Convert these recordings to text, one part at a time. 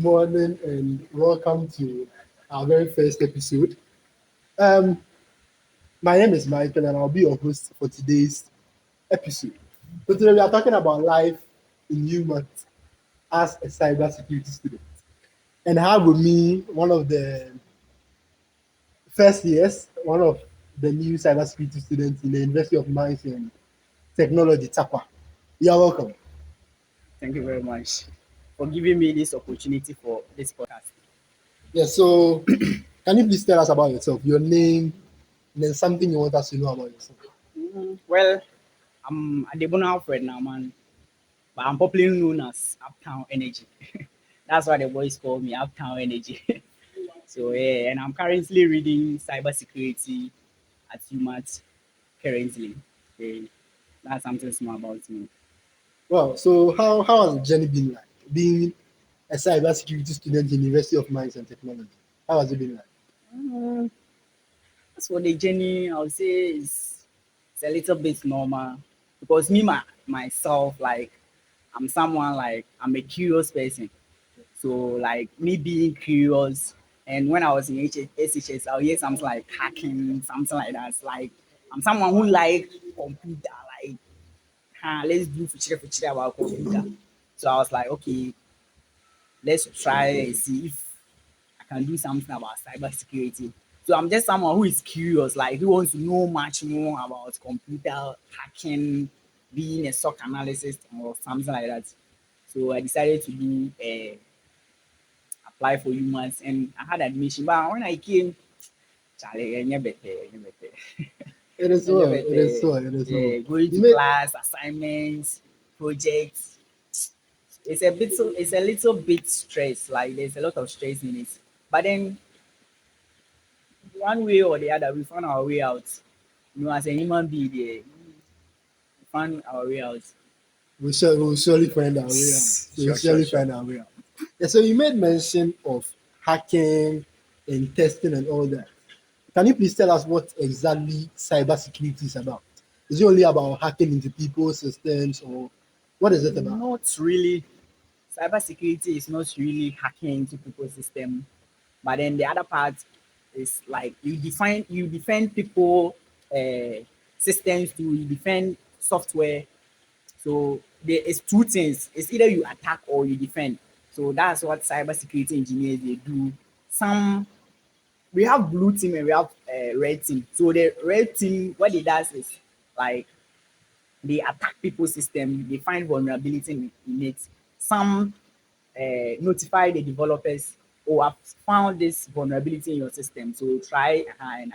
morning and welcome to our very first episode. Um, my name is Michael and I'll be your host for today's episode. So today we are talking about life in UMaT as a cybersecurity student. And I have with me one of the first years, one of the new cybersecurity students in the University of Mines and Technology, TAPA. You are welcome. Thank you very much for giving me this opportunity for this podcast. Yes, so can you please tell us about yourself, your name, and then something you want us to know about yourself? Well, I'm Adebono Alfred now, man, but I'm popularly known as Uptown Energy. That's why the boys call me Uptown Energy. So yeah, and I'm currently reading cybersecurity at UMaT currently. Okay, that's something small about me. Well, so how has the journey been like? Being a cybersecurity student in University of Mines and Technology. How has it been like? Mm, As for the journey, I would say it's a little bit normal because myself, like I'm someone like I'm a curious person. So like me being curious, and when I was in SHS, I'll hear something like hacking, something like that. It's like I'm someone who like computer, like let's do future about computer. So I was like, okay, let's try and see if I can do something about cybersecurity. So I'm just someone who is curious, like who wants to know much more about computer hacking, being a SOC analyst or something like that. So I decided to do apply for UMass and I had admission. But when I came, Charlie, better. It is well, it is so, it is well. Yeah, going You to made class, assignments, projects. It's a little bit stress. Like there's a lot of stress in it. But then one way or the other, we found our way out. As a human being, we found our way out. we'll surely find our way out. We'll Sure, sure, surely sure. find our way out. Yeah, so you made mention of hacking and testing and all that. Can you please tell us what exactly cybersecurity is about? Is it only about hacking into people's systems or what is it about? Not really. Cybersecurity is not really hacking into people's system, but then the other part is like you defend people systems to you defend software. So there is two things. It's either you attack or you defend. So that's what cybersecurity engineers they do. Some we have blue team and we have red team. So the red team, what it does is like they attack people's system, they find vulnerability in it. Some notify the developers, oh, I've found this vulnerability in your system, so try and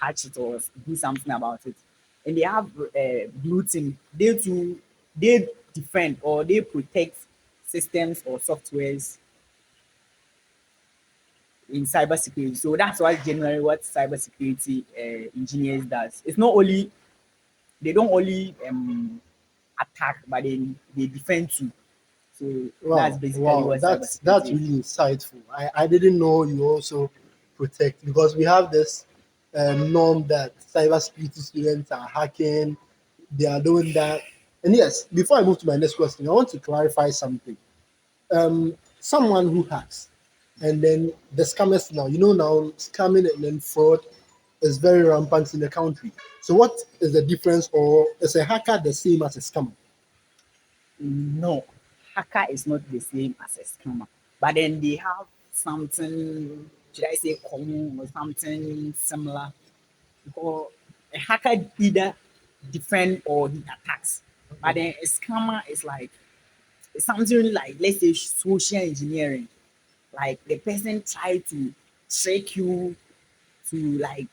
patch it or do something about it. And they have blue team, they defend or they protect systems or softwares in cybersecurity. So that's why generally what cybersecurity engineers does. It's not only they don't only attack, but they defend too. So that's Wow, basically wow, what that's cybersecurity is. really insightful. I didn't know you also protect because we have this norm that cybersecurity students are hacking, they are doing that. And yes, before I move to my next question, I want to clarify something. Someone who hacks and then the scammers now, now scamming and then fraud is very rampant in the country. So what is the difference, or is a hacker the same as a scammer? No, hacker is not the same as a scammer, but then they have something, should I say, common or something similar. Because a hacker either defend or he attacks, but then a scammer is like it's something like, let's say, social engineering. Like the person try to trick you to like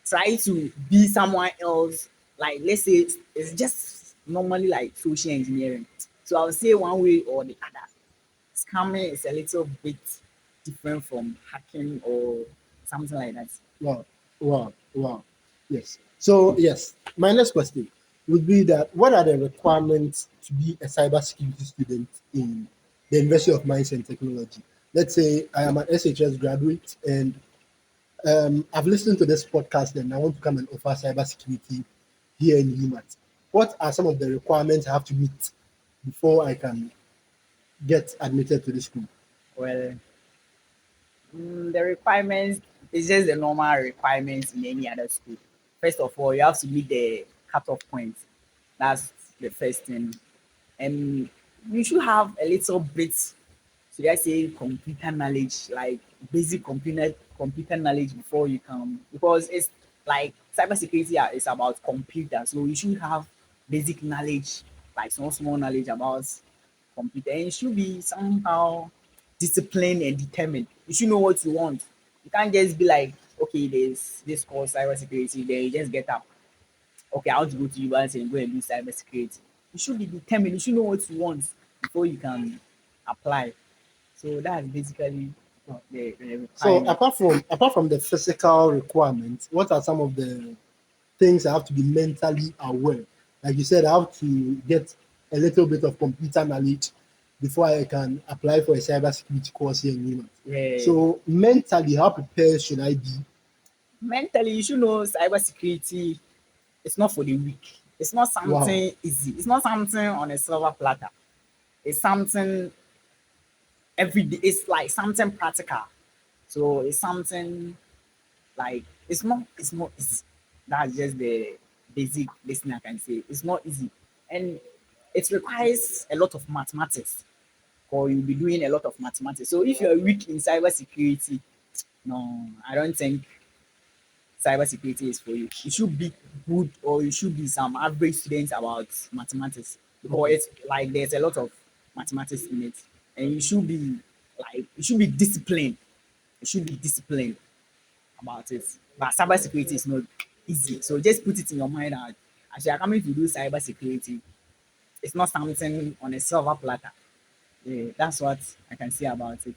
try to be someone else. Like let's say it's just normally like social engineering. So I'll say one way or the other. Scamming is a little bit different from hacking or something like that. Wow, wow, wow. Yes. So yes, my next question would be that what are the requirements to be a cybersecurity student in the University of Mines and Technology? Let's say I am an SHS graduate and I've listened to this podcast and I want to come and offer cybersecurity here in UMaT. What are some of the requirements I have to meet before I can get admitted to the school? Well, the requirements is just the normal requirements in any other school. First of all, you have to meet the cutoff point. That's the first thing. And you should have a little bit, should I say, computer knowledge, like basic computer knowledge before you can, because it's like cybersecurity is about computer, so you should have basic knowledge, like small knowledge about computer, and you should be somehow disciplined and determined. You should know what you want. You can't just be like, okay, there's this course cybersecurity, then you just get up. Okay, I want to go to university and go and do cybersecurity. You should be determined. You should know what you want before you can apply. So that's basically the So requirement. apart from the physical requirements, what are some of the things I have to be mentally aware? Like you said, I have to get a little bit of computer knowledge before I can apply for a cybersecurity course here in UMaT. Yeah. So mentally, how prepared should I be? Mentally, you should know cybersecurity. It's not for the weak. It's not Wow. something easy. It's not something on a silver platter. It's something every day. It's like something practical. So it's something like it's not easy. That's just the basic listening I can say. It's not easy. And it requires a lot of mathematics, or you'll be doing a lot of mathematics. So if you're weak in cybersecurity, no, I don't think cybersecurity is for you. You should be good, or you should be some average students about mathematics, because Okay. it's like there's a lot of mathematics in it, and you should be disciplined. You should be disciplined about it. But cybersecurity is not easy. So just put it in your mind that as you are coming to do cybersecurity, it's not something on a silver platter. Yeah, that's what I can say about it.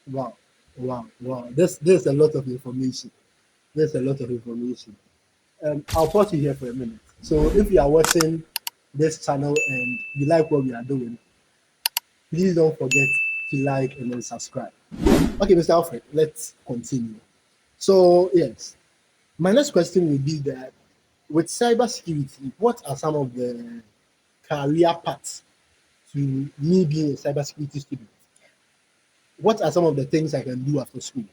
Wow. Wow. Wow. There's a lot of information. There's a lot of information. I'll pause you here for a minute. So if you are watching this channel and you like what we are doing, please don't forget to like and then subscribe. Okay, Mr. Alfred, let's continue. So yes, my next question will be that with cybersecurity, what are some of the career paths to me being a cybersecurity student? What are some of the things I can do after school?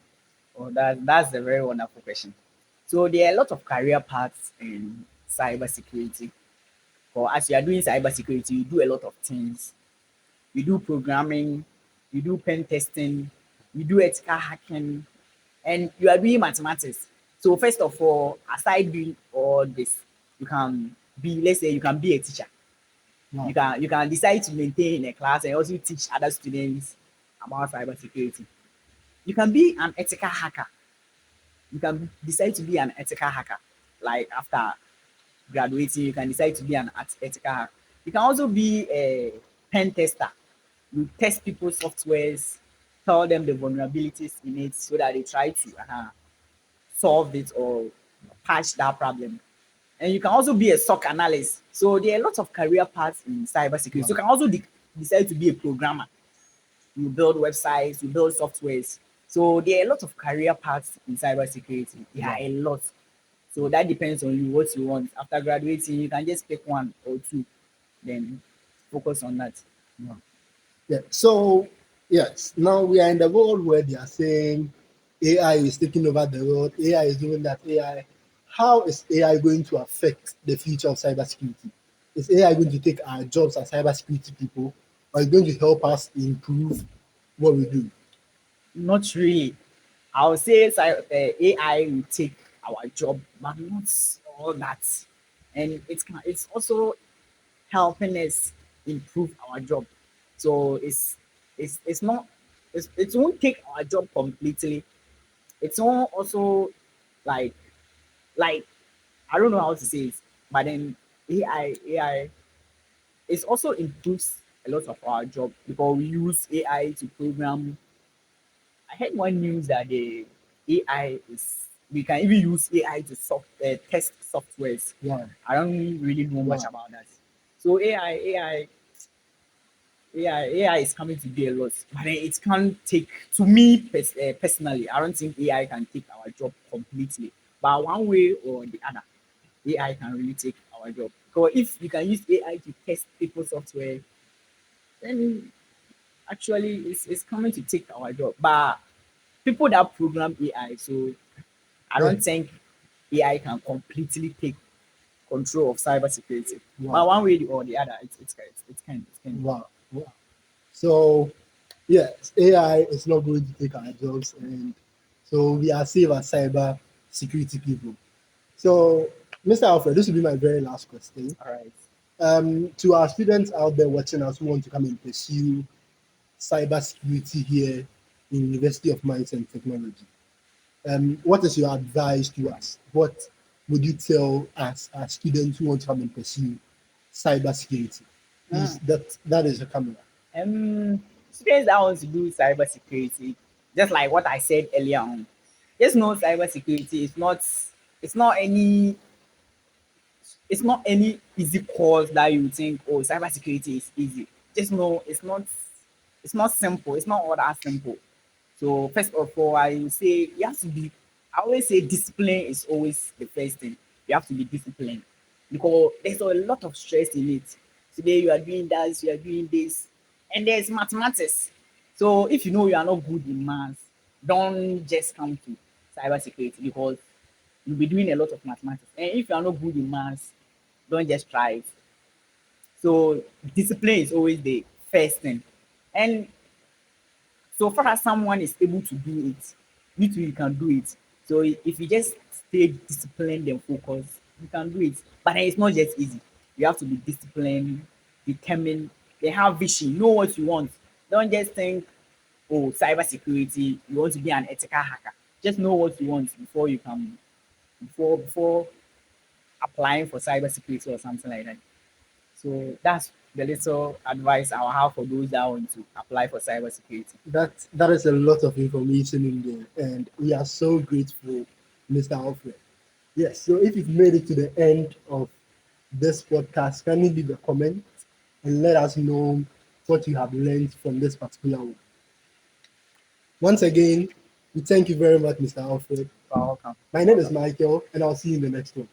Oh, that's a very wonderful question. So there are a lot of career paths in cybersecurity. Or as you are doing cybersecurity, you do a lot of things. You do programming, you do pen testing, you do ethical hacking, and you are doing mathematics. So first of all, aside doing all this, you can be, let's say you can be a teacher. Wow. You can decide to maintain a class and also teach other students about cybersecurity. You can be an ethical hacker. You can decide to be an ethical hacker. Like after graduating, you can decide to be an ethical hacker. You can also be a pen tester. You test people's softwares, tell them the vulnerabilities in it so that they try to solve it or patch that problem. And you can also be a SOC analyst. So there are lots of career paths in cybersecurity. So Wow. you can also decide to be a programmer. You build websites, you build softwares. So there are a lot of career paths in cybersecurity. There are Wow. a lot. So that depends on you, what you want. After graduating, you can just pick one or two, then focus on that. Wow. Yeah. So yes, now we are in the world where they are saying AI is taking over the world. AI is doing that. AI. How is AI going to affect the future of cybersecurity? Is AI going to take our jobs as cybersecurity people, or is it going to help us improve what we do? Not really. I would say AI will take our job, but not all that. And it's also helping us improve our job. So it's not it won't take our job completely. It's not also like like I don't know how to say it, but then AI it also improves a lot of our job because we use AI to program. I heard one news that the AI is we can even use AI to test softwares. Wow. I don't really know much Wow. about that. So AI is coming to be a lot, but then it can't take. To me personally, I don't think AI can take our job completely. But one way or the other, AI can really take our job. Because if you can use AI to test people's software, then actually it's coming to take our job. But people that program AI, so I Yeah. don't think AI can completely take control of cybersecurity. But Wow. one way or the other, it's kind of. Wow. Wow. So yes, AI is not going to take our jobs, and so we are safe as cyber security people. So, Mr. Alfred, this will be my very last question. All right. To our students out there watching us who want to come and pursue cybersecurity here in University of Mines and Technology, what is your advice to us? What would you tell us as students who want to come and pursue cybersecurity? Please, Mm. that is the camera. Um, Students that want to do cybersecurity, just like what I said earlier on, just know cybersecurity is not it's not any it's not any easy course that you think, oh, cybersecurity is easy. Just know it's not simple. It's not all that simple. So first of all, I say you have to be. I always say discipline is always the first thing. You have to be disciplined because there's a lot of stress in it. Today you are doing that, you are doing this, and there's mathematics. So if you know you are not good in maths, don't just come to cybersecurity because you'll be doing a lot of mathematics. And if you are not good in maths, don't just try it. So discipline is always the first thing. And so far as someone is able to do it, you too you can do it. So if you just stay disciplined and focused, you can do it. But then it's not just easy. You have to be disciplined, determined, they have vision, know what you want. Don't just think, oh, cybersecurity, you want to be an ethical hacker. Just know what you want before you can before applying for cybersecurity or something like that. So that's the little advice I'll have for those that want to apply for cybersecurity. That is a lot of information in there, and we are so grateful, Mr. Alfred. Yes, so if you've made it to the end of this podcast, kindly leave a comment and let us know what you have learned from this particular one. Once again, we thank you very much, Mr. Alfred. You're welcome. My You're name is welcome. Michael, and I'll see you in the next one.